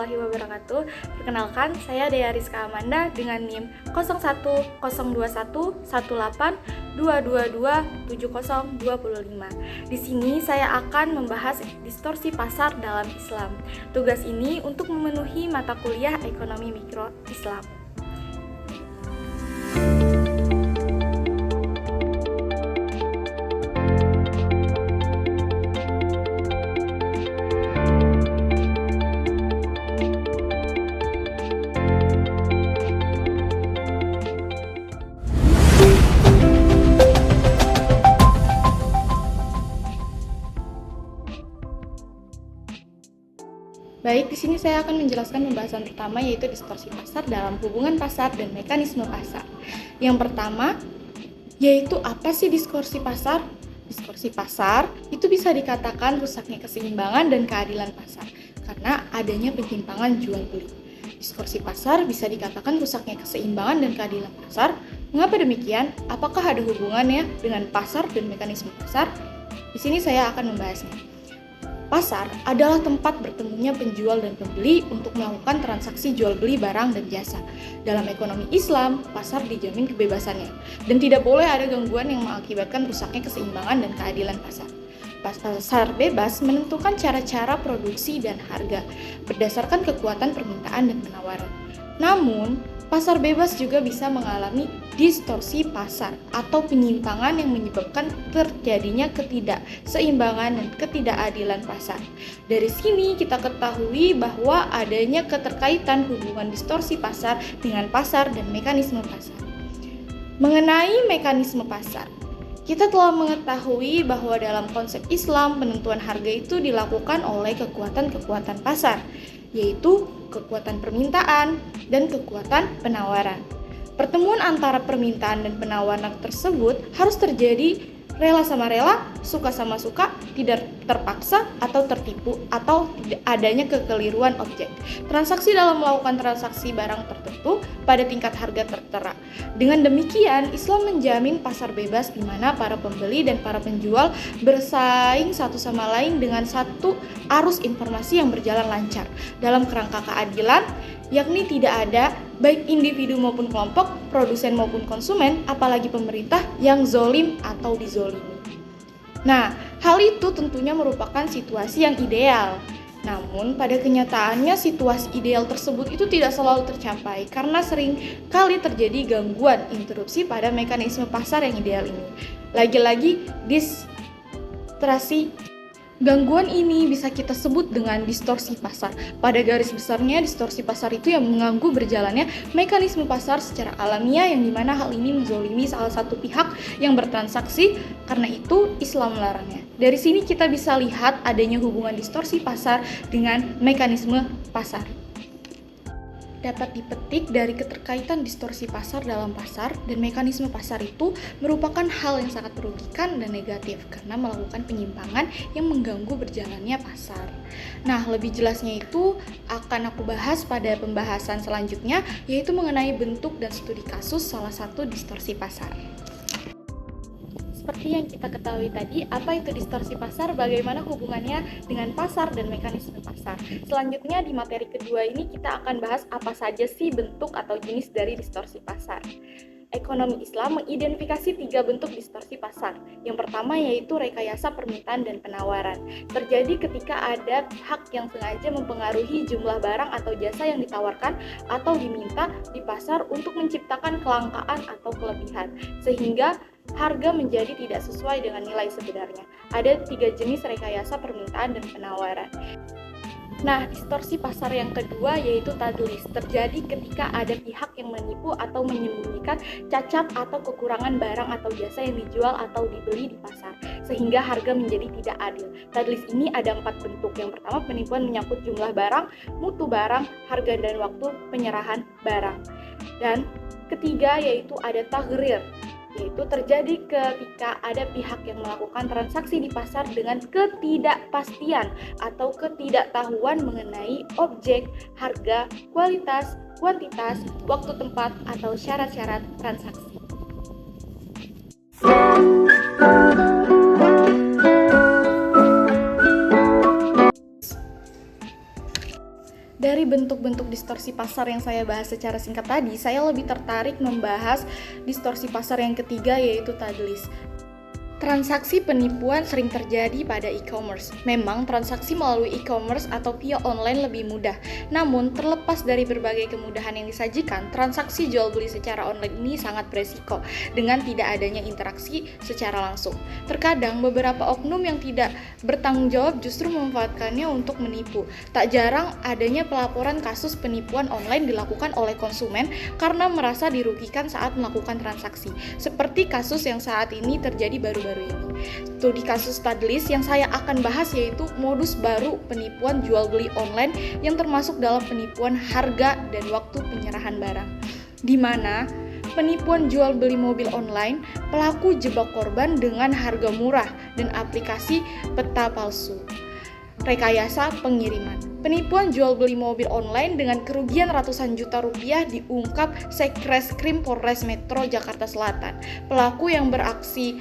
warahmatullahi wabarakatuh. Perkenalkan, saya Dea Rizka Amanda dengan NIM 01021118222705. Di sini saya akan membahas distorsi pasar dalam Islam. Tugas ini untuk memenuhi mata kuliah Ekonomi Mikro Islam. Baik, di sini saya akan menjelaskan pembahasan pertama, yaitu distorsi pasar dalam hubungan pasar dan mekanisme pasar. Yang pertama, yaitu apa sih distorsi pasar? Distorsi pasar itu bisa dikatakan rusaknya keseimbangan dan keadilan pasar karena adanya penyimpangan jual beli. Distorsi pasar bisa dikatakan rusaknya keseimbangan dan keadilan pasar. Mengapa demikian? Apakah ada hubungannya dengan pasar dan mekanisme pasar? Di sini saya akan membahasnya. Pasar adalah tempat bertemunya penjual dan pembeli untuk melakukan transaksi jual beli barang dan jasa. Dalam ekonomi Islam, pasar dijamin kebebasannya dan tidak boleh ada gangguan yang mengakibatkan rusaknya keseimbangan dan keadilan pasar. Pasar bebas menentukan cara-cara produksi dan harga berdasarkan kekuatan permintaan dan penawaran. Namun, pasar bebas juga bisa mengalami distorsi pasar atau penyimpangan yang menyebabkan terjadinya ketidakseimbangan dan ketidakadilan pasar. Dari sini kita ketahui bahwa adanya keterkaitan hubungan distorsi pasar dengan pasar dan mekanisme pasar. Mengenai mekanisme pasar, kita telah mengetahui bahwa dalam konsep Islam penentuan harga itu dilakukan oleh kekuatan-kekuatan pasar, yaitu kekuatan permintaan dan kekuatan penawaran. Pertemuan antara permintaan dan penawaran tersebut harus terjadi rela sama rela, suka sama suka, tidak terpaksa atau tertipu, atau tidak adanya kekeliruan objek. Transaksi dalam melakukan transaksi barang tertentu pada tingkat harga tertera. Dengan demikian, Islam menjamin pasar bebas di mana para pembeli dan para penjual bersaing satu sama lain dengan satu arus informasi yang berjalan lancar dalam kerangka keadilan, yakni tidak ada baik individu maupun kelompok, produsen maupun konsumen, apalagi pemerintah yang zolim atau dizolimi. Nah, hal itu tentunya merupakan situasi yang ideal. Namun, pada kenyataannya situasi ideal tersebut itu tidak selalu tercapai karena sering kali terjadi gangguan interupsi pada mekanisme pasar yang ideal ini. Lagi-lagi, distorsi. Gangguan ini bisa kita sebut dengan distorsi pasar. Pada garis besarnya, distorsi pasar itu yang mengganggu berjalannya mekanisme pasar secara alamiah, yang dimana hal ini menzolimi salah satu pihak yang bertransaksi, karena itu Islam melarangnya. Dari sini kita bisa lihat adanya hubungan distorsi pasar dengan mekanisme pasar. Dapat dipetik dari keterkaitan distorsi pasar dalam pasar dan mekanisme pasar itu merupakan hal yang sangat merugikan dan negatif karena melakukan penyimpangan yang mengganggu berjalannya pasar. Nah, lebih jelasnya itu akan aku bahas pada pembahasan selanjutnya, yaitu mengenai bentuk dan studi kasus salah satu distorsi pasar. Seperti yang kita ketahui tadi, apa itu distorsi pasar, bagaimana hubungannya dengan pasar dan mekanisme pasar. Selanjutnya di materi kedua ini kita akan bahas apa saja sih bentuk atau jenis dari distorsi pasar. Ekonomi Islam mengidentifikasi 3 bentuk distorsi pasar. Yang pertama yaitu rekayasa permintaan dan penawaran. Terjadi ketika ada pihak yang sengaja mempengaruhi jumlah barang atau jasa yang ditawarkan atau diminta di pasar untuk menciptakan kelangkaan atau kelebihan, sehingga harga menjadi tidak sesuai dengan nilai sebenarnya. Ada 3 jenis rekayasa permintaan dan penawaran. Nah, distorsi pasar yang kedua yaitu tadlis. Terjadi ketika ada pihak yang menipu atau menyembunyikan cacat atau kekurangan barang atau jasa yang dijual atau dibeli di pasar, sehingga harga menjadi tidak adil. Tadlis ini ada 4 bentuk. Yang pertama, penipuan menyangkut jumlah barang, mutu barang, harga dan waktu penyerahan barang. Dan ketiga yaitu ada taghrir, yaitu terjadi ketika ada pihak yang melakukan transaksi di pasar dengan ketidakpastian atau ketidaktahuan mengenai objek, harga, kualitas, kuantitas, waktu tempat, atau syarat-syarat transaksi. dari bentuk-bentuk distorsi pasar yang saya bahas secara singkat tadi, saya lebih tertarik membahas distorsi pasar yang ketiga, yaitu tadlis. Transaksi penipuan sering terjadi pada e-commerce. Memang transaksi melalui e-commerce atau via online lebih mudah. Namun, terlepas dari berbagai kemudahan yang disajikan, transaksi jual beli secara online ini sangat beresiko dengan tidak adanya interaksi secara langsung. Terkadang beberapa oknum yang tidak bertanggung jawab justru memanfaatkannya untuk menipu. Tak jarang adanya pelaporan kasus penipuan online dilakukan oleh konsumen karena merasa dirugikan saat melakukan transaksi. Seperti kasus yang saat ini terjadi baru-baru ini. Studi kasus tadlis yang saya akan bahas yaitu modus baru penipuan jual beli online yang termasuk dalam penipuan harga dan waktu penyerahan barang, di mana penipuan jual beli mobil online, pelaku jebak korban dengan harga murah dan aplikasi peta palsu. Rekayasa pengiriman. Penipuan jual beli mobil online dengan kerugian ratusan juta rupiah diungkap Sekreskrim Polres Metro Jakarta Selatan. Pelaku yang beraksi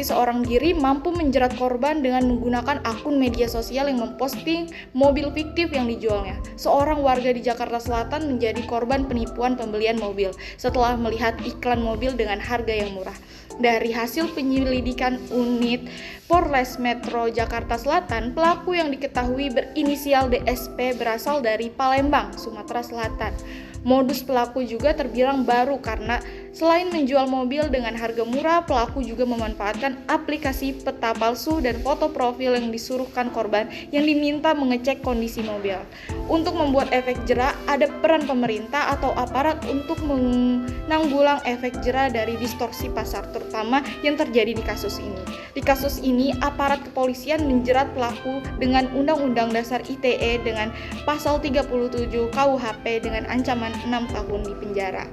seorang diri mampu menjerat korban dengan menggunakan akun media sosial yang memposting mobil fiktif yang dijualnya. Seorang warga di Jakarta Selatan menjadi korban penipuan pembelian mobil setelah melihat iklan mobil dengan harga yang murah. Dari hasil penyelidikan unit Polres Metro Jakarta Selatan, pelaku yang diketahui berinisial DSP berasal dari Palembang, Sumatera Selatan. Modus pelaku juga terbilang baru karena selain menjual mobil dengan harga murah, pelaku juga memanfaatkan aplikasi peta palsu dan foto profil yang disuruhkan korban yang diminta mengecek kondisi mobil. Untuk membuat efek jera, ada peran pemerintah atau aparat untuk menanggulang efek jera dari distorsi pasar, terutama yang terjadi di kasus ini. Di kasus ini, aparat kepolisian menjerat pelaku dengan Undang-Undang Dasar ITE dengan pasal 37 KUHP dengan ancaman 6 tahun di penjara.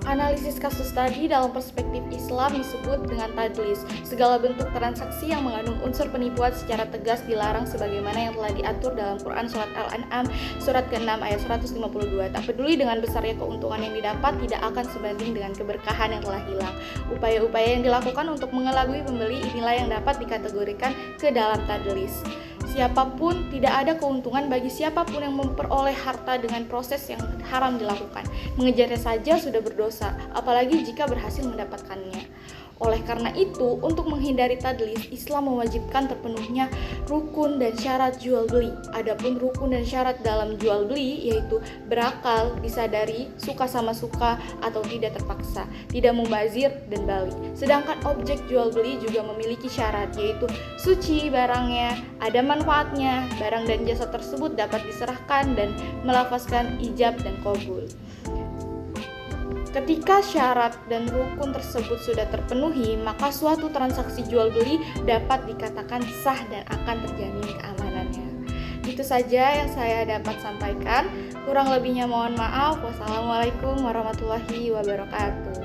Analisis kasus tadi dalam perspektif Islam disebut dengan tadlis. Segala bentuk transaksi yang mengandung unsur penipuan secara tegas dilarang sebagaimana yang telah diatur dalam Quran Surat Al-An'am surat ke-6 ayat 152. Tak peduli dengan besarnya keuntungan yang didapat, tidak akan sebanding dengan keberkahan yang telah hilang. Upaya-upaya yang dilakukan untuk mengelabui pembeli inilah yang dapat dikategorikan ke dalam tadlis. Siapapun, tidak ada keuntungan bagi siapapun yang memperoleh harta dengan proses yang haram dilakukan. Mengejarnya saja sudah berdosa, apalagi jika berhasil mendapatkannya. Oleh karena itu, untuk menghindari tadlis, Islam mewajibkan terpenuhnya rukun dan syarat jual beli. Adapun rukun dan syarat dalam jual beli yaitu berakal, disadari, suka sama suka atau tidak terpaksa, tidak mubazir dan bali. Sedangkan objek jual beli juga memiliki syarat yaitu suci barangnya, ada manfaatnya, barang dan jasa tersebut dapat diserahkan dan melafazkan ijab dan qabul. Ketika syarat dan rukun tersebut sudah terpenuhi, maka suatu transaksi jual beli dapat dikatakan sah dan akan terjamin keamanannya. Itu saja yang saya dapat sampaikan. Kurang lebihnya mohon maaf. Wassalamualaikum warahmatullahi wabarakatuh.